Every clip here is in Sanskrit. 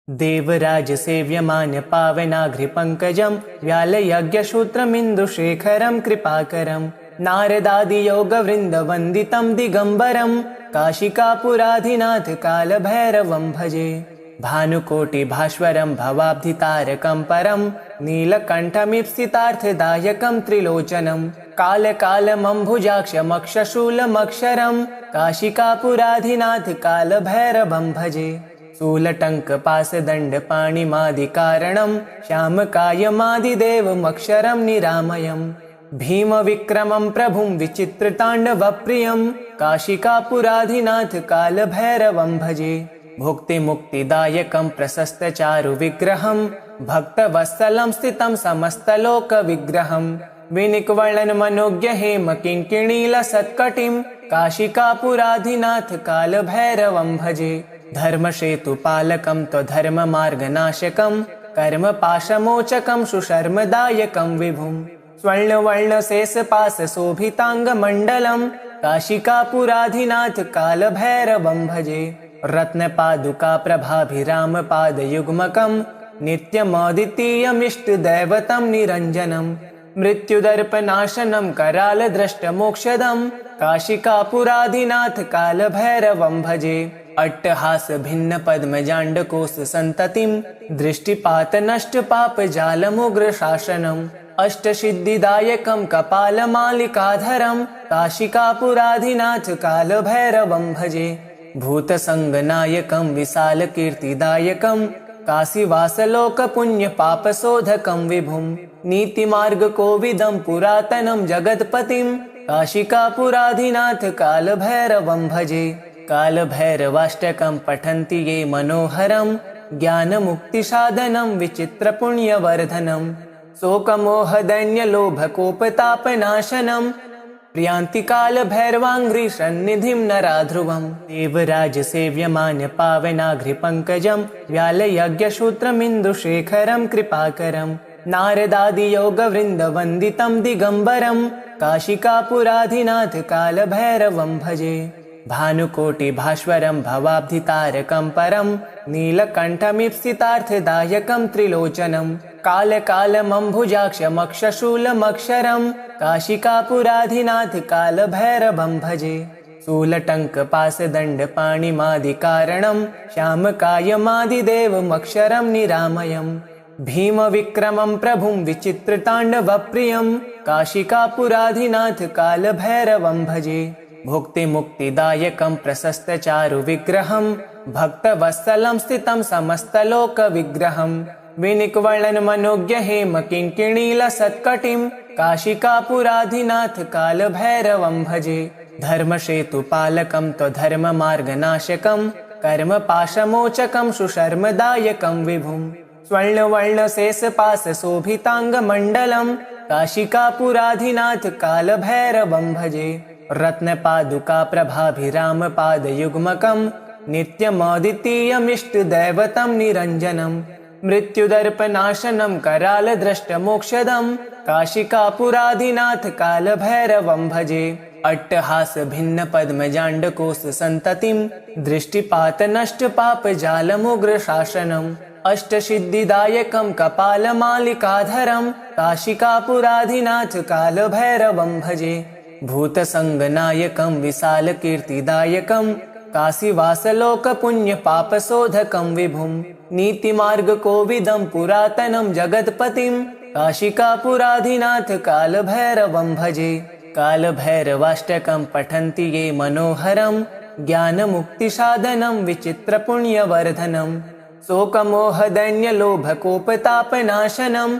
देवराजसेव्यमान्य पावनाघ्रिपङ्कजं व्यालयज्ञसूत्रमिन्दुशेखरं कृपाकरं नारदादियोगवृन्दवन्दितं दिगम्बरं काशिकापुराधिनाथ कालभैरवं भजे। भानुकोटिभास्वरं भवाब्धितारकं परं नीलकण्ठमीप्सितार्थदायकं त्रिलोचनं कालकालमम्भुजाक्षमक्षशूलमक्षरं काशिकापुराधिनाथ कालभैरवं भजे। शूलटङ्कपाशदण्डपाणिमादिकारणं श्यामकायमादिदेवमक्षरं निरामयं भीमविक्रमं प्रभुं विचित्रताण्डवप्रियं काशिकापुराधिनाथ कालभैरवं भजे। भुक्तिमुक्तिदायकं प्रशस्तचारुविग्रहं भक्तवत्सलं स्थितं समस्तलोकविग्रहं विनिक्वलनमनोज्ञहेमकिङ्किणीलसत्कटिं काशिकापुराधिनाथ कालभैरवं भजे। धर्मसेतुपालकं त्वधर्ममार्गनाशकं कर्मपाशमोचकं सुशर्मदायकं विभुं स्वर्णवर्णशेषपाशशोभिताङ्गमण्डलं काशिकापुराधिनाथ कालभैरवं भजे। रत्नपादुकाप्रभाभिरामपादयुग्मकं नित्यमद्वितीयमिष्टदैवतं निरञ्जनं मृत्युदर्पनाशनं करालद्रष्टमोक्षदं काशिकापुराधिनाथ कालभैरवं भजे। अट्टहासभिन्नपद्मजाण्डकोशसन्ततिं दृष्टिपातनष्टपापजालमुग्रशासनम् अष्टसिद्धिदायकं कपालमालिकाधरं काशिकापुराधिनाथ कालभैरवं भजे। भूतसङ्गनायकं विशालकीर्तिदायकं काशीवासलोकपुण्यपापशोधकं विभुं नीतिमार्गकोविदं पुरातनं जगत्पतिं काशिकापुराधिनाथ कालभैरवं भजे। कालभैरवाष्टकं पठन्ति ये मनोहरं ज्ञानमुक्तिसाधनं विचित्रपुण्यवर्धनं शोकमोहदैन्यलोभकोपतापनाशनं प्रियान्ति कालभैरवाङ्घ्रिसन्निधिं नराध्रुवं देवराजसेव्यमान्य पावनाघ्रिपङ्कजं व्यालयज्ञसूत्रमिन्दुशेखरं कृपाकरं नारदादियोगवृन्दवन्दितं दिगम्बरं काशिकापुराधिनाथ कालभैरवं भजे। भानुकोटिभास्वरं भवाब्धितारकं परं नीलकण्ठमीप्सितार्थदायकं त्रिलोचनं कालकालमम्भुजाक्षमक्षशूलमक्षरं काशिकापुराधिनाथ कालभैरवं भजे। शूलटङ्कपाशदण्डपाणिमादिकारणं श्यामकायमादिदेवमक्षरं निरामयं भीमविक्रमं प्रभुं विचित्रताण्डवप्रियं काशिकापुराधिनाथ कालभैरवं भजे। भुक्तिमुक्तिदायकं प्रशस्तचारुविग्रहं भक्तवत्सलं स्थितं समस्तलोकविग्रहं विनिक्वलनमनोज्ञहेमकिङ्किणीलसत्कटिं काशिकापुराधिनाथ कालभैरवं भजे। धर्मसेतुपालकं त्वधर्ममार्गनाशकं कर्मपाशमोचकं सुशर्मदायकं विभुं स्वर्णवर्णशेषपाशशोभिताङ्गमण्डलं काशिकापुराधिनाथ कालभैरवं भजे। रत्नपादुकाप्रभाभिरामपादयुग्मकं नित्यमद्वितीयमिष्टदैवतं निरञ्जनं मृत्युदर्पनाशनं करालद्रष्टमोक्षदं काशिकापुराधिनाथ कालभैरवं भजे। अट्टहासभिन्नपद्मजाण्डकोशसन्ततिं दृष्टिपातनष्टपापजालमुग्रशासनम् अष्टसिद्धिदायकं कपालमालिकाधरं काशिकापुराधिनाथ कालभैरवं भजे। भूतसङ्गनायकं विशालकीर्तिदायकं काशीवासलोकपुण्यपापशोधकं विभुं नीतिमार्गकोविदं पुरातनं जगत्पतिं काशिकापुराधिनाथ कालभैरवं भजे। कालभैरवाष्टकं पठन्ति ये मनोहरं ज्ञानमुक्तिसाधनं विचित्रपुण्यवर्धनं शोकमोहदैन्यलोभकोपतापनाशनं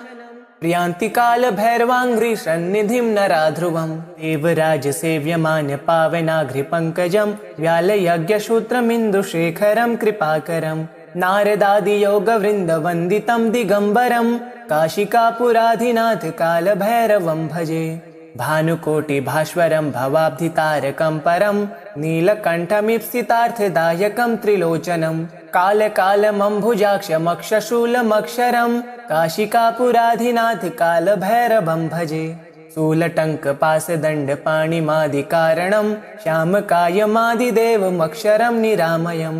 प्रियान्ति कालभैरवाङ्घ्रिसन्निधिं नराध्रुवं देवराजसेव्यमान्य पावनाघ्रिपङ्कजं व्यालयज्ञसूत्रमिन्दुशेखरं कृपाकरं नारदादियोगवृन्दवन्दितं दिगम्बरं काशिकापुराधिनाथ कालभैरवं भजे। भानुकोटिभास्वरं भवाब्धितारकं परं नीलकण्ठमीप्सितार्थदायकं त्रिलोचनं कालकालमम्भुजाक्षमक्षशूलमक्षरं काशिकापुराधिनाथ कालभैरवं भजे। शूलटङ्कपाशदण्डपाणिमादिकारणं श्यामकायमादिदेवमक्षरं निरामयं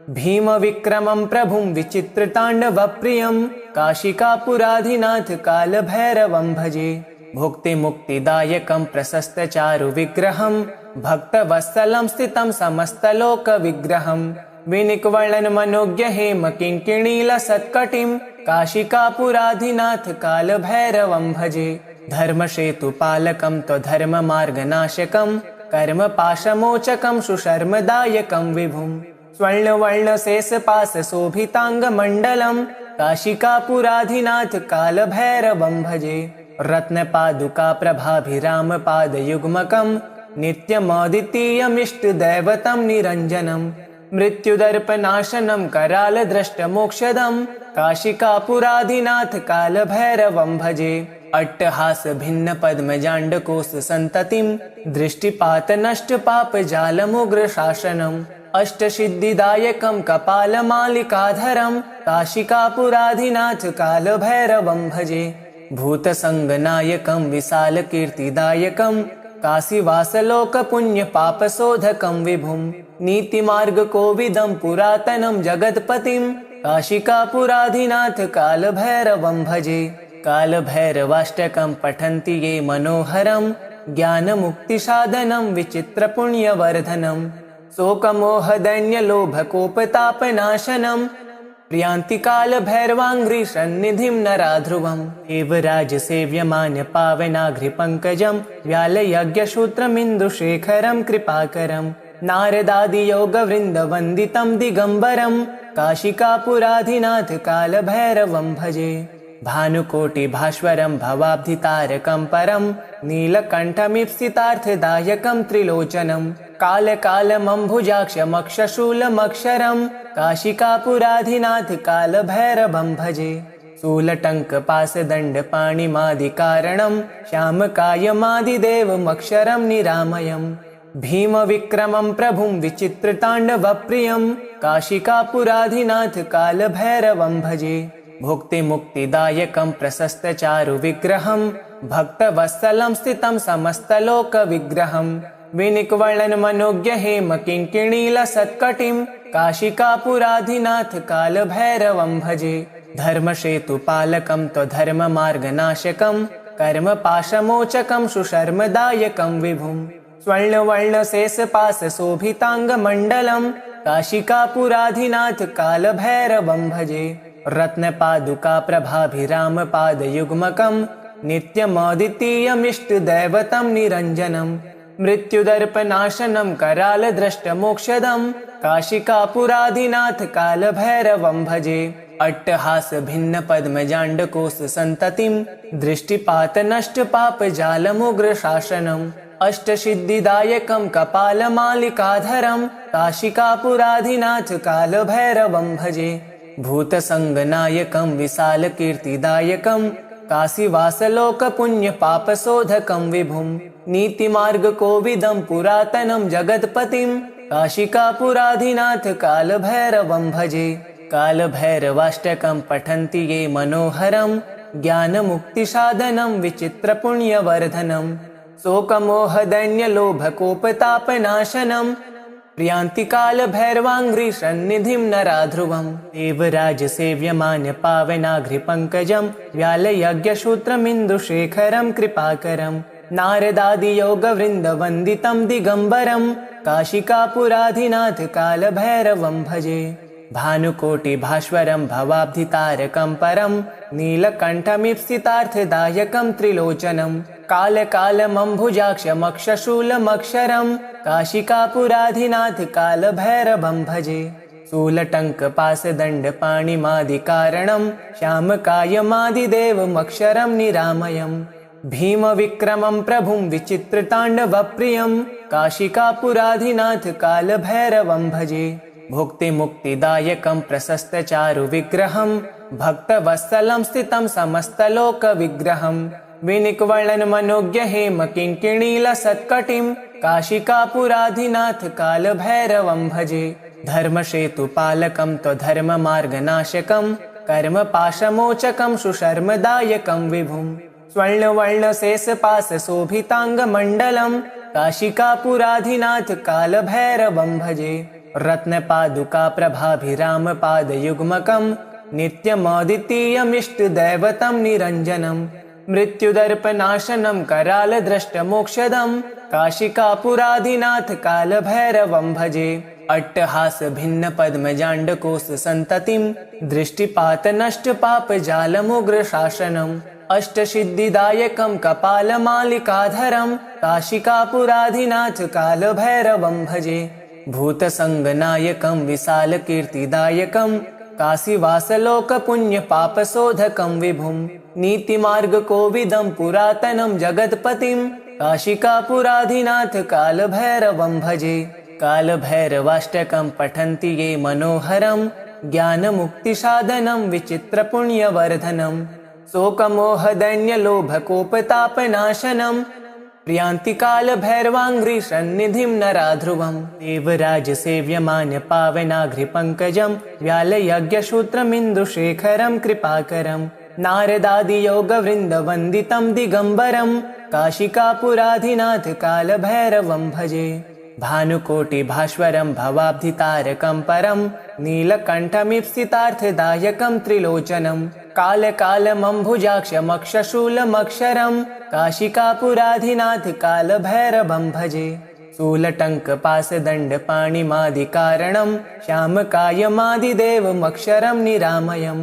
भीमविक्रमं प्रभुं विचित्रताण्डवप्रियं काशिकापुराधिनाथ कालभैरवं भजे। भुक्तिमुक्तिदायकं प्रशस्तचारुविग्रहं भक्तवत्सलं स्थितं समस्तलोकविग्रहं विनिक्वर्णनमनोज्ञ हेमकिङ्किणीलसत्कटिं काशिकापुराधिनाथ कालभैरवं भजे। धर्मसेतुपालकं त्वधर्ममार्गनाशकं कर्मपाशमोचकं सुशर्मदायकं विभुं स्वर्णवर्णशेषपाशशोभिताङ्गमण्डलं काशिकापुराधिनाथ कालभैरवं भजे। रत्नपादुकाप्रभाभिरामपादयुग्मकं नित्यमद्वितीयमिष्टदैवतं निरञ्जनं मृत्युदर्पनाशनं करालद्रष्टमोक्षदं काशिकापुराधिनाथ कालभैरवं भजे। अट्टहासभिन्नपद्मजाण्डकोशसन्ततिं दृष्टिपातनष्टपापजालमुग्रशासनम् अष्टसिद्धिदायकं कपालमालिकाधरं काशिकापुराधिनाथ कालभैरवं भजे। भूतसङ्गनायकं विशालकीर्तिदायकं काशीवासलोकपुण्यपापशोधकं विभुं नीतिमार्गकोविदं पुरातनं जगत्पतिं काशिकापुराधिनाथ कालभैरवं भजे। कालभैरवाष्टकं पठन्ति ये मनोहरं ज्ञानमुक्तिसाधनं विचित्रपुण्यवर्धनं शोकमोहदैन्यलोभकोपतापनाशनं प्रियान्ति कालभैरवाङ्घ्रिसन्निधिं नराध्रुवं देवराजसेव्यमान्यपावनाघ्रिपङ्कजं व्यालयज्ञसूत्रमिन्दुशेखरं कृपाकरं नारदादियोगवृन्दवन्दितं दिगम्बरं काशिकापुराधिनाथ कालभैरवं भजे। भानुकोटिभास्वरं भवाब्धितारकं परं नीलकण्ठमीप्सितार्थदायकं त्रिलोचनं कालकालमम्भुजाक्षमक्षशूलमक्षरं काशिकापुराधिनाथ कालभैरवं भजे। शूलटङ्कपाशदण्डपाणिमादिकारणं श्यामकायमादिदेवमक्षरं निरामयं भीमविक्रमं प्रभुं विचित्रताण्डवप्रियं काशिकापुराधिनाथ कालभैरवं भजे। भुक्तिमुक्तिदायकं प्रशस्तचारुविग्रहं भक्तवत्सलं स्थितं समस्तलोकविग्रहं विनिक्वर्णनमनोज्ञ हेमकिङ्किणीलसत्कटिं काशिकापुराधिनाथ कालभैरवं भजे। धर्मसेतुपालकं त्वधर्ममार्गनाशकं कर्मपाशमोचकं सुशर्मदायकं विभुं स्वर्णवर्णशेषपाशशोभिताङ्गमण्डलं काशिकापुराधिनाथ कालभैरवं भजे। रत्नपादुकाप्रभाभिरामपादयुग्मकं नित्यमद्वितीयमिष्टदैवतं निरञ्जनं मृत्युदर्पनाशनं करालद्रष्टमोक्षदं काशिकापुराधिनाथ कालभैरवं भजे। अट्टहासभिन्नपद्मजाण्डकोशसन्ततिं दृष्टिपातनष्टपापजालमुग्रशासनम् अष्टसिद्धिदायकं कपालमालिकाधरं काशिकापुराधिनाथ कालभैरवं भजे। भूतसङ्गनायकं विशालकीर्तिदायकं काशीवासलोकपुण्यपापशोधकं विभुं नीतिमार्गकोविदं पुरातनं जगत्पतिं काशिकापुराधिनाथ कालभैरवं भजे। कालभैरवाष्टकं पठन्ति ये मनोहरं ज्ञानमुक्तिसाधनं विचित्रपुण्यवर्धनं शोकमोहदैन्यलोभकोपतापनाशनं प्रियान्ति कालभैरवाङ्घ्रिसन्निधिं नराध्रुवं देवराजसेव्यमान्यपावनाघ्रिपङ्कजं व्यालयज्ञसूत्रमिन्दुशेखरं कृपाकरं नारदादियोगवृन्दवन्दितं दिगम्बरं काशिकापुराधिनाथ कालभैरवं भजे। भानुकोटिभास्वरं भवाब्धितारकं परं नीलकण्ठमीप्सितार्थदायकं त्रिलोचनं कालकालमम्भुजाक्षमक्षशूलमक्षरं काशिकापुराधिनाथ कालभैरवं भजे। शूलटङ्कपाशदण्डपाणिमादिकारणं श्यामकायमादिदेवमक्षरं निरामयं भीमविक्रमं प्रभुं विचित्रताण्डवप्रियं काशिकापुराधिनाथ कालभैरवं भजे। भुक्तिमुक्तिदायकं प्रशस्तचारुविग्रहं भक्तवत्सलं स्थितं समस्तलोकविग्रहं विनिक्वर्णनमनोज्ञ हेमकिङ्किणीलसत्कटिं काशिकापुराधिनाथ कालभैरवं भजे। धर्मसेतुपालकं त्वधर्ममार्गनाशकं कर्मपाशमोचकं सुशर्मदायकं विभुं स्वर्णवर्णशेषपाशशोभिताङ्गमण्डलं काशिकापुराधिनाथ कालभैरवं भजे। रत्नपादुकाप्रभाभिरामपादयुग्मकं नित्यमद्वितीयमिष्टदैवतं निरञ्जनं मृत्युदर्पनाशनं करालद्रष्टमोक्षदं काशिकापुराधिनाथ कालभैरवं भजे। अट्टहास भिन्न पद्मजाण्डकोश सन्ततिं दृष्टिपातनष्टपापजालमुग्रशासनम् अष्टसिद्धिदायकं कपालमालिकाधरं काशिकापुराधिनाथ कालभैरवं भजे। भूतसङ्गनायकं विशालकीर्तिदायकं काशीवासलोकपुण्यपापशोधकं विभुं नीतिमार्गकोविदं पुरातनं जगत्पतिं काशिकापुराधिनाथ कालभैरवं भजे। कालभैरवाष्टकं पठन्ति ये मनोहरं ज्ञानमुक्तिसाधनं विचित्रपुण्यवर्धनं शोकमोहदैन्यलोभकोपतापनाशनं प्रियान्ति कालभैरवाङ्घ्रिसन्निधिं नराध्रुवं देवराजसेव्यमान्य पावनाघ्रिपङ्कजं व्यालयज्ञसूत्रमिन्दुशेखरं कृपाकरं नारदादियोगवृन्दवन्दितं दिगम्बरं काशिकापुराधिनाथ कालभैरवं भजे। भानुकोटिभास्वरं भवाब्धितारकं परं नीलकण्ठमीप्सितार्थदायकं त्रिलोचनं कालकालमम्भुजाक्षमक्षशूलमक्षरं काशिकापुराधिनाथ कालभैरवं भजे। शूलटङ्कपाशदण्डपाणिमादिकारणं श्यामकायमादिदेवमक्षरं निरामयं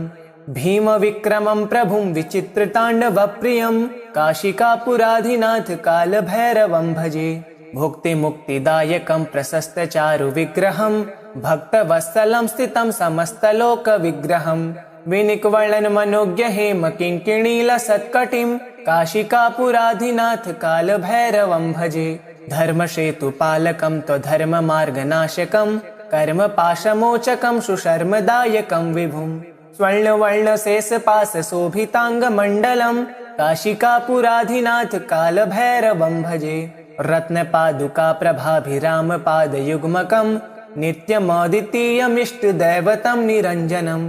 भीमविक्रमं प्रभुं विचित्रताण्डवप्रियं काशिकापुराधिनाथ कालभैरवं भजे। भुक्तिमुक्तिदायकं प्रशस्तचारुविग्रहं भक्तवत्सलं स्थितं समस्तलोकविग्रहं विनिक्वलनमनोज्ञहेमकिङ्किणीलसत्कटिं काशिकापुराधिनाथ कालभैरवं भजे। धर्मसेतुपालकं त्वधर्ममार्गनाशकं कर्मपाशमोचकं सुशर्मदायकं विभुं स्वर्णवर्णशेषपाशशोभिताङ्गमण्डलं काशिकापुराधिनाथ कालभैरवं भजे। रत्नपादुकाप्रभाभिरामपादयुग्मकं नित्यमद्वितीयमिष्टदैवतं निरञ्जनं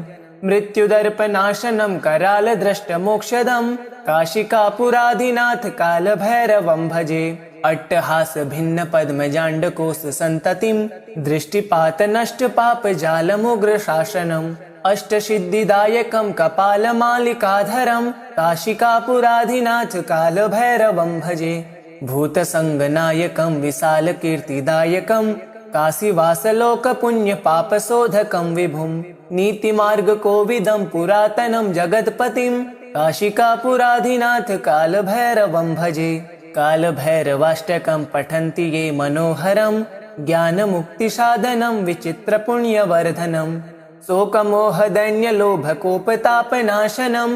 मृत्युदर्पनाशनं करालद्रष्टमोक्षदं काशिकापुराधिनाथ कालभैरवं भजे। अट्टहास भिन्न पद्मजाण्डकोश सन्ततिं दृष्टिपातनष्टपापजालमुग्रशासनम् अष्टसिद्धिदायकं कपालमालिकाधरं काशिकापुराधिनाथ कालभैरवं भजे। भूतसङ्गनायकं विशालकीर्तिदायकं काशीवासलोकपुण्यपापशोधकं विभुं नीतिमार्गकोविदं पुरातनं जगत्पतिं काशिकापुराधिनाथ कालभैरवं भजे। कालभैरवाष्टकं पठन्ति ये मनोहरं ज्ञानमुक्तिसाधनं विचित्रपुण्यवर्धनं शोकमोहदैन्यलोभकोपतापनाशनं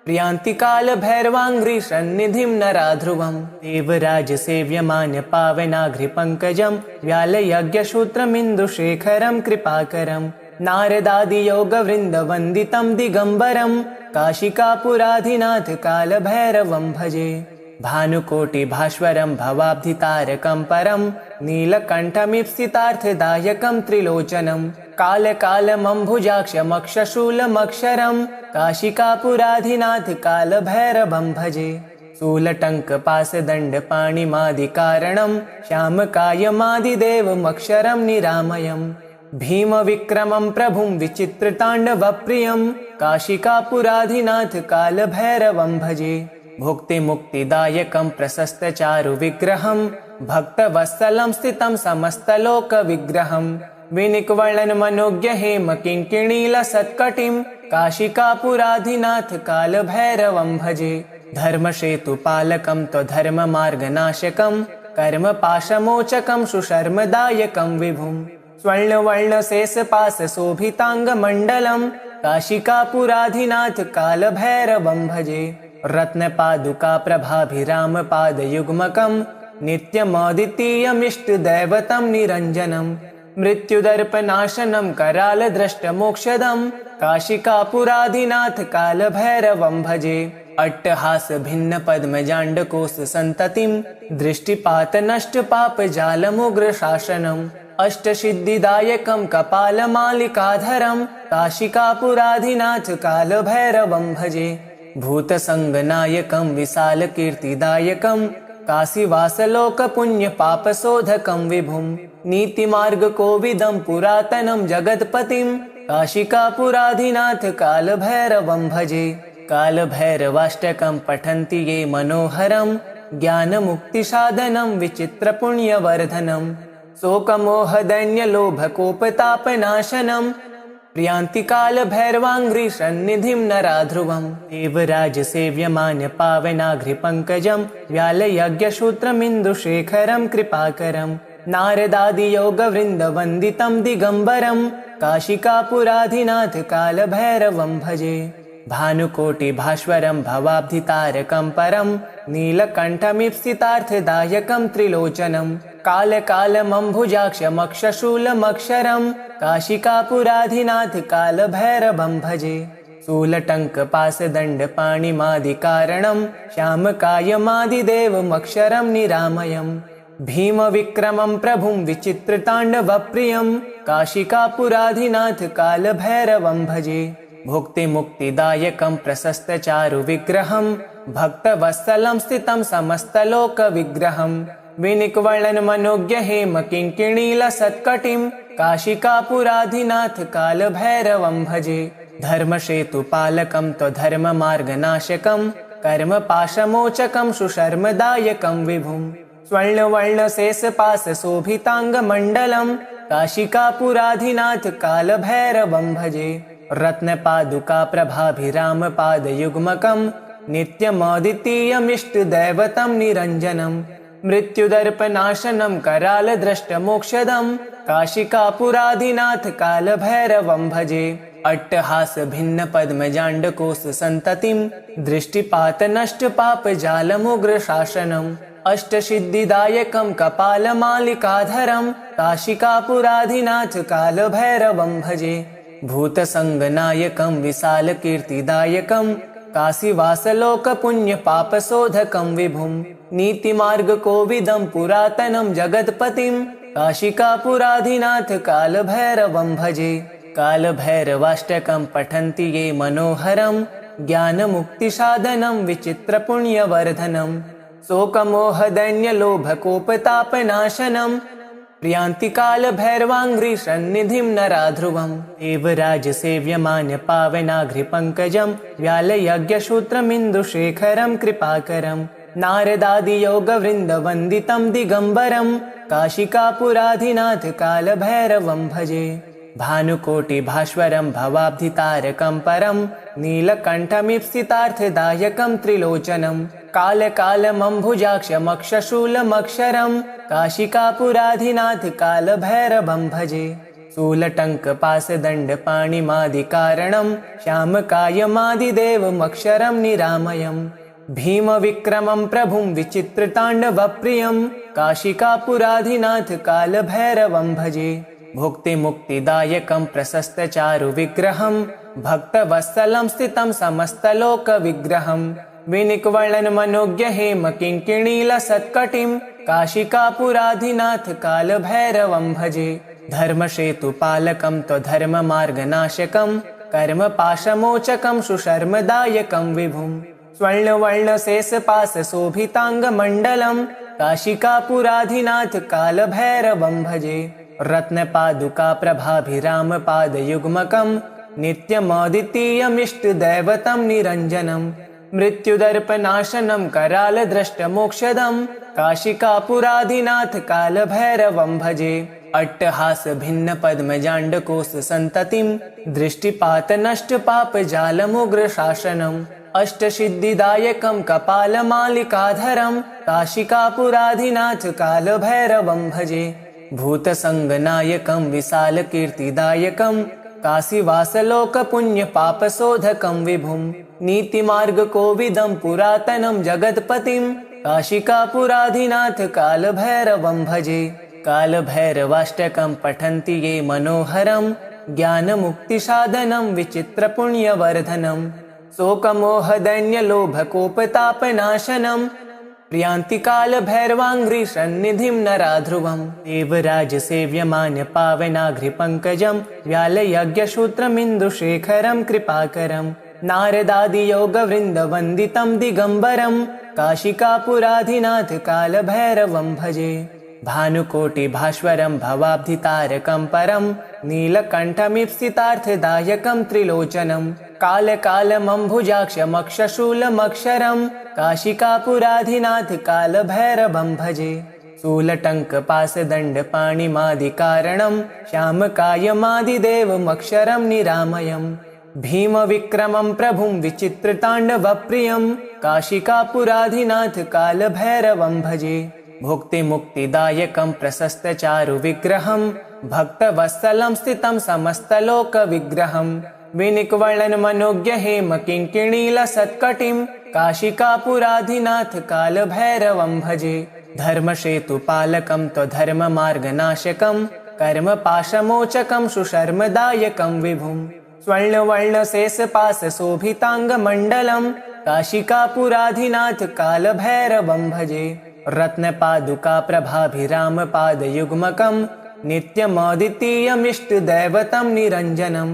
प्रियान्ति कालभैरवाङ्घ्रिसन्निधिं नराध्रुवं देवराजसेव्यमान्य पावनाघ्रिपङ्कजं व्यालयज्ञसूत्रमिन्दुशेखरं कृपाकरं नारदादियोगवृन्दवन्दितं दिगम्बरं काशिकापुराधिनाथ कालभैरवं भजे। भानुकोटिभास्वरं भवाब्धितारकं परं नीलकण्ठमीप्सितार्थदायकं त्रिलोचनं कालकालमम्भुजाक्षमक्षशूलमक्षरं काशिकापुराधिनाथ कालभैरवं भजे। शूलटङ्कपाशदण्डपाणिमादिकारणं श्यामकायमादिदेवमक्षरं निरामयं भीमविक्रमं प्रभुं विचित्रताण्डवप्रियं काशिकापुराधिनाथ कालभैरवं भजे। भुक्तिमुक्तिदायकं प्रशस्तचारुविग्रहं भक्तवत्सलं स्थितं समस्तलोकविग्रहं विनिक्वलनमनोज्ञहेमकिङ्किणीलसत्कटिं काशिकापुराधिनाथ कालभैरवं भजे। धर्मसेतुपालकं त्वधर्ममार्गनाशकं कर्मपाशमोचकं सुशर्मदायकं विभुं स्वर्णवर्णशेषपाशशोभिताङ्गमण्डलं काशिकापुराधिनाथ कालभैरवं भजे। रत्नपादुकाप्रभाभिरामपादयुग्मकं नित्यमद्वितीयमिष्टदैवतं निरञ्जनं मृत्युदर्पनाशनं करालद्रष्टमोक्षदं काशिकापुराधिनाथ कालभैरवं भजे। अट्टहास भिन्न पद्मजाण्डकोश सन्ततिं दृष्टिपातनष्टपापजालमुग्रशासनम् अष्टसिद्धिदायकं कपालमालिकाधरं काशिकापुराधिनाथ कालभैरवं भजे। भूतसङ्गनायकं विशालकीर्तिदायकं काशीवासलोकपुण्यपापशोधकं विभुं नीतिमार्गकोविदं पुरातनं जगत्पतिं काशिकापुराधिनाथ कालभैरवं भजे। कालभैरवाष्टकं पठन्ति ये मनोहरं ज्ञानमुक्तिसाधनं विचित्रपुण्यवर्धनं शोकमोहदैन्यलोभकोपतापनाशनं प्रियान्ति कालभैरवाङ्घ्रिसन्निधिं नराध्रुवं देवराजसेव्यमान्यपावनाघ्रिपङ्कजं व्यालयज्ञसूत्रमिन्दुशेखरं कृपाकरं नारदादियोगवृन्दवन्दितं दिगम्बरं काशिकापुराधिनाथ कालभैरवं भजे। भानुकोटिभास्वरं भवाब्धितारकं परं नीलकण्ठमीप्सितार्थदायकं त्रिलोचनं कालकालमम्भुजाक्षमक्षशूलमक्षरं काशिकापुराधिनाथ कालभैरवं भजे। शूलटङ्कपाशदण्डपाणिमादिकारणं श्यामकायमादिदेवमक्षरं निरामयं भीमविक्रमं प्रभुं विचित्रताण्डवप्रियं काशिकापुराधिनाथ कालभैरवं भजे। भुक्तिमुक्तिदायकं प्रशस्तचारुविग्रहं भक्तवत्सलं स्थितं समस्तलोकविग्रहं विनिक्वलनमनोज्ञहेमकिङ्किणीलसत्कटिं काशिकापुराधिनाथ कालभैरवं भजे। धर्मसेतुपालकं त्वधर्ममार्गनाशकं कर्मपाशमोचकं सुशर्मदायकं विभुं स्वर्णवर्णशेषपाशशोभिताङ्गमण्डलं काशिकापुराधिनाथ कालभैरवं भजे। रत्नपादुकाप्रभाभिरामपादयुग्मकं नित्यमद्वितीयमिष्टदैवतं निरञ्जनं मृत्युदर्पनाशनं करालद्रष्टमोक्षदं काशिकापुराधिनाथ कालभैरवं भजे। अट्टहासभिन्नपद्मजाण्डकोशसन्ततिं दृष्टिपातनष्टपापजालमुग्रशासनम् अष्टसिद्धिदायकं कपालमालिकाधरं काशिकापुराधिनाथ कालभैरवं भजे। भूतसङ्गनायकं विशालकीर्तिदायकं काशीवासलोकपुण्यपापशोधकं विभुं नीतिमार्गकोविदं पुरातनं जगत्पतिं काशिकापुराधिनाथ कालभैरवं भजे। कालभैरवाष्टकं पठन्ति ये मनोहरं ज्ञानमुक्तिसाधनं विचित्रपुण्यवर्धनं शोकमोहदैन्यलोभकोपतापनाशनं प्रियान्ति कालभैरवाङ्घ्रिसन्निधिं नराध्रुवं देवराजसेव्यमान्यपावनाघ्रिपङ्कजं व्यालयज्ञसूत्रमिन्दुशेखरं कृपाकरं नारदादियोगवृन्दवन्दितं दिगम्बरं काशिकापुराधिनाथ कालभैरवं भजे। भानुकोटिभास्वरं भवाब्धितारकं परं नीलकण्ठमीप्सितार्थदायकं त्रिलोचनं कालकालमम्भुजाक्षमक्षशूलमक्षरं काशिकापुराधिनाथ कालभैरवं भजे। शूलटङ्कपाशदण्डपाणिमादिकारणं श्यामकायमादिदेवमक्षरं निरामयं भीमविक्रमं प्रभुं विचित्रताण्डवप्रियं काशिकापुराधिनाथ कालभैरवं भजे। भुक्तिमुक्तिदायकं प्रशस्तचारुविग्रहं भक्तवत्सलं स्थितं समस्तलोकविग्रहं विनिक्वलनमनोज्ञहेमकिङ्किणीलसत्कटिं काशिकापुराधिनाथ कालभैरवं भजे। धर्मसेतुपालकं त्वधर्ममार्गनाशकं कर्मपाशमोचकं सुशर्मदायकं विभुं स्वर्णवर्णशेषपाशशोभिताङ्गमण्डलं काशिकापुराधिनाथ कालभैरवं भजे। रत्नपादुकाप्रभाभिरामपादयुग्मकं नित्यमद्वितीयमिष्टदैवतं निरञ्जनं मृत्युदर्पनाशनं करालद्रष्टमोक्षदं काशिकापुराधिनाथ कालभैरवं भजे। अट्टहासभिन्नपद्मजाण्डकोशसन्ततिं दृष्टिपातनष्टपापजालमुग्रशासनम् अष्टसिद्धिदायकं कपालमालिकाधरं काशिकापुराधिनाथ कालभैरवं भजे। भूतसङ्गनायकं विशालकीर्तिदायकं काशीवासलोकपुण्यपापशोधकं विभुं नीतिमार्गकोविदं पुरातनं जगत्पतिं काशिकापुराधिनाथ कालभैरवं भजे। कालभैरवाष्टकं पठन्ति ये मनोहरं ज्ञानमुक्तिसाधनं विचित्रपुण्यवर्धनं शोकमोहदैन्यलोभकोपतापनाशनं प्रियान्ति कालभैरवाङ्घ्रिसन्निधिं नराध्रुवं देवराजसेव्यमान्यपावनाघ्रिपङ्कजं व्यालयज्ञसूत्रमिन्दुशेखरं कृपाकरं नारदादियोगवृन्दवन्दितं दिगम्बरं काशिकापुराधिनाथ कालभैरवं भजे। भानुकोटिभास्वरं भवाब्धितारकं परं नीलकण्ठमीप्सितार्थदायकं त्रिलोचनं कालकालमम्भुजाक्षमक्षशूलमक्षरं काशिकापुराधिनाथ कालभैरवं भजे। शूलटङ्कपाशदण्डपाणिमादिकारणं श्यामकायमादिदेवमक्षरं निरामयं भीमविक्रमं प्रभुं विचित्रताण्डवप्रियं काशिकापुराधिनाथ कालभैरवं भजे। भुक्तिमुक्तिदायकं प्रशस्तचारुविग्रहं भक्तवत्सलं स्थितं समस्तलोकविग्रहं विनिक्वलनमनोज्ञहेमकिङ्किणीलसत्कटिं काशिकापुराधिनाथ कालभैरवं भजे। धर्मसेतुपालकं त्वधर्ममार्गनाशकं कर्मपाशमोचकं सुशर्मदायकं विभुं स्वर्णवर्णशेषपाशशोभिताङ्गमण्डलं काशिकापुराधिनाथ कालभैरवं भजे। रत्नपादुकाप्रभाभिरामपादयुग्मकं नित्यमद्वितीयमिष्टदैवतं निरञ्जनं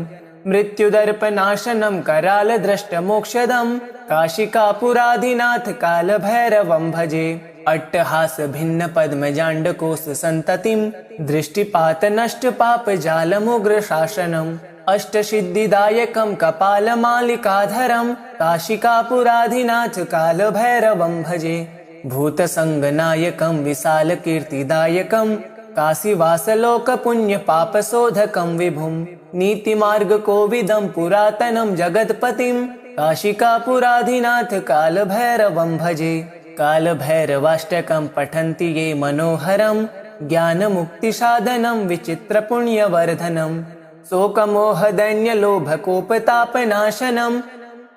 मृत्युदर्पनाशनं करालद्रष्टमोक्षदं काशिकापुराधिनाथ कालभैरवं भजे। अट्टहासभिन्नपद्मजाण्डकोशसन्ततिं दृष्टिपातनष्टपापजालमुग्रशासनम् अष्टसिद्धिदायकं कपालमालिकाधरं काशिकापुराधिनाथ कालभैरवं भजे। भूतसङ्गनायकं विशालकीर्तिदायकं काशीवासलोकपुण्यपापशोधकं विभुं नीतिमार्गकोविदं पुरातनं जगत्पतिं काशिकापुराधिनाथ कालभैरवं भजे। कालभैरवाष्टकं पठन्ति ये मनोहरं ज्ञानमुक्तिसाधनं विचित्रपुण्यवर्धनं शोकमोहदैन्यलोभकोपतापनाशनं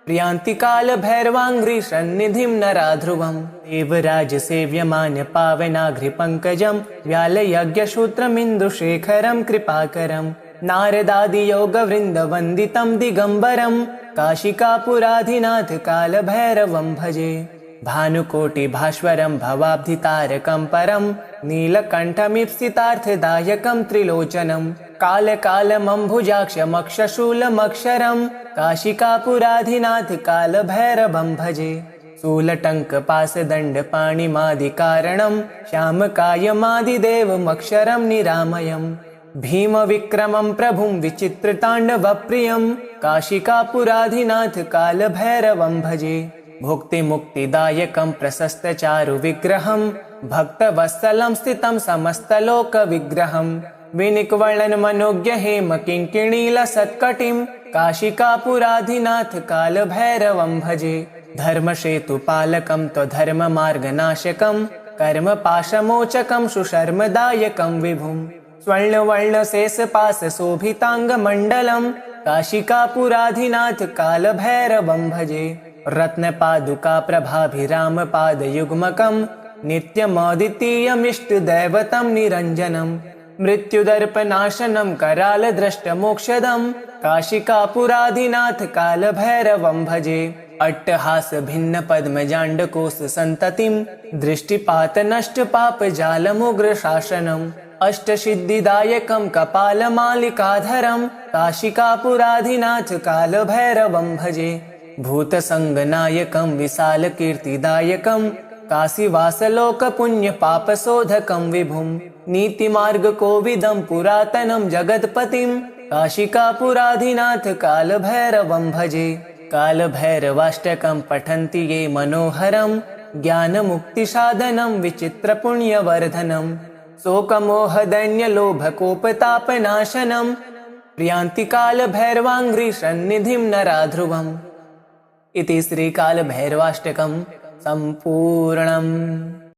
प्रियान्ति कालभैरवाङ्घ्रिसन्निधिं नराध्रुवं देवराजसेव्यमान्यपावनाघ्रिपङ्कजं व्यालयज्ञसूत्रमिन्दुशेखरं कृपाकरं नारदादियोगवृन्दवन्दितं दिगम्बरं काशिकापुराधिनाथ कालभैरवं भजे। भानुकोटिभास्वरं भवाब्धितारकं परं नीलकण्ठमीप्सितार्थदायकं त्रिलोचनं कालकालमम्भुजाक्षमक्षशूलमक्षरं काशिकापुराधिनाथ कालभैरवं भजे। शूलटङ्कपाशदण्डपाणिमादिकारणं श्यामकायमादिदेवमक्षरं निरामयं भीमविक्रमं प्रभुं विचित्रताण्डवप्रियं काशिकापुराधिनाथ कालभैरवं भजे। भुक्तिमुक्तिदायकं प्रशस्तचारुविग्रहं भक्तवत्सलं स्थितं समस्तलोकविग्रहं विनिक्वलनमनोज्ञहेमकिङ्किणीलसत्कटिं काशिकापुराधिनाथ कालभैरवं भजे। धर्मसेतुपालकं त्वधर्ममार्गनाशकं कर्मपाशमोचकं सुशर्मदायकं विभुं स्वर्णवर्णशेषपाशशोभिताङ्गमण्डलं काशिकापुराधिनाथ कालभैरवं भजे। रत्नपादुकाप्रभाभिरामपादयुग्मकं नित्यमद्वितीयमिष्टदैवतं निरञ्जनं मृत्युदर्पनाशनं करालद्रष्टमोक्षदं काशिकापुराधिनाथ कालभैरवं भजे। अट्टहासभिन्नपद्मजाण्डकोशसन्ततिं दृष्टिपातनष्टपापजालमुग्रशासनम् अष्टसिद्धिदायकं कपालमालिकाधरं काशिकापुराधिनाथ कालभैरवं भजे। भूतसङ्गनायकं विशालकीर्तिदायकं काशीवासलोकपुण्यपापशोधकं विभुं नीतिमार्गकोविदं पुरातनं जगत्पतिं काशिकापुराधिनाथ कालभैरवं भजे। कालभैरवाष्टकं पठन्ति ये मनोहरं ज्ञानमुक्तिसाधनं विचित्रपुण्यवर्धनं शोकमोहदैन्यलोभकोपतापनाशनं प्रियान्ति कालभैरवाङ्घ्रिसन्निधिं नराध्रुवम्। इति श्रीकालभैरवाष्टकं सम्पूर्णम्।